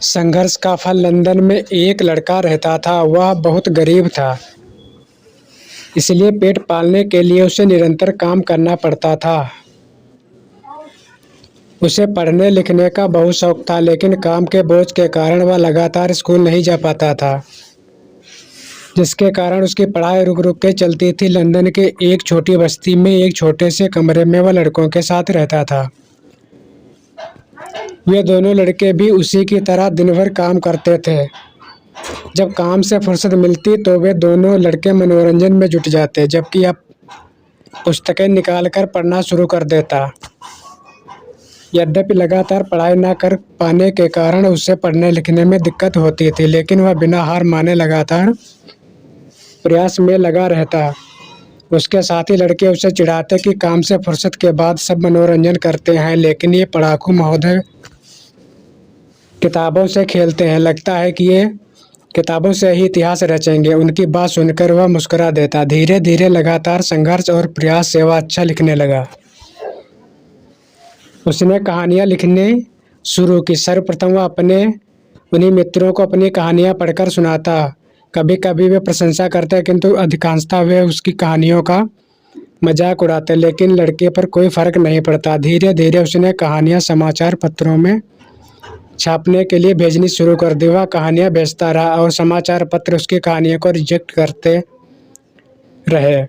संघर्ष का फल। लंदन में एक लड़का रहता था। वह बहुत गरीब था, इसलिए पेट पालने के लिए उसे निरंतर काम करना पड़ता था। उसे पढ़ने लिखने का बहुत शौक था, लेकिन काम के बोझ के कारण वह लगातार स्कूल नहीं जा पाता था, जिसके कारण उसकी पढ़ाई रुक रुक के चलती थी। लंदन के एक छोटी बस्ती में एक छोटे से कमरे में वह लड़कों के साथ रहता था। वे दोनों लड़के भी उसी की तरह दिन भर काम करते थे। जब काम से फुर्सत मिलती तो वे दोनों लड़के मनोरंजन में जुट जाते, जबकि अब पुस्तकें निकाल कर पढ़ना शुरू कर देता। यद्यपि लगातार पढ़ाई न कर पाने के कारण उसे पढ़ने लिखने में दिक्कत होती थी, लेकिन वह बिना हार माने लगातार प्रयास में लगा रहता। उसके साथी लड़के उसे चिढ़ाते कि काम से फुर्सत के बाद सब मनोरंजन करते हैं, लेकिन ये पढ़ाकू महोदय किताबों से खेलते हैं। लगता है कि ये किताबों से ही इतिहास रचेंगे। उनकी बात सुनकर वह मुस्कुरा देता। धीरे धीरे लगातार संघर्ष और प्रयास से वह अच्छा लिखने लगा। उसने कहानियाँ लिखने शुरू की। सर्वप्रथम वह अपने उन्हीं मित्रों को अपनी कहानियाँ पढ़कर सुनाता। कभी कभी वे प्रशंसा करते, किंतु अधिकांशतः वे उसकी कहानियों का मजाक उड़ाते, लेकिन लड़के पर कोई फर्क नहीं पड़ता। धीरे धीरे उसने कहानियाँ समाचार पत्रों में छापने के लिए भेजनी शुरू कर दी। वह कहानियाँ भेजता रहा और समाचार पत्र उसकी कहानियों को रिजेक्ट करते रहे,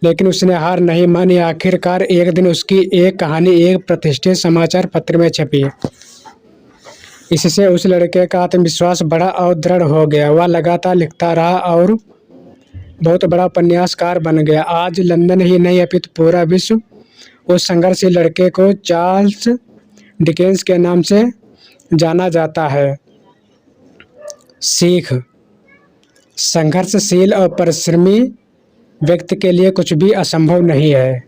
लेकिन उसने हार नहीं मानी। आखिरकार एक दिन उसकी एक कहानी एक प्रतिष्ठित समाचार पत्र में छपी। इससे उस लड़के का आत्मविश्वास बढ़ा और दृढ़ हो गया। वह लगातार लिखता रहा और बहुत बड़ा उपन्यासकार बन गया। आज लंदन ही नहीं अपितु पूरा विश्व उस संघर्षशील लड़के को चार्ल्स डिकेंस के नाम से जाना जाता है। सीख: संघर्षशील और परिश्रमी व्यक्ति के लिए कुछ भी असंभव नहीं है।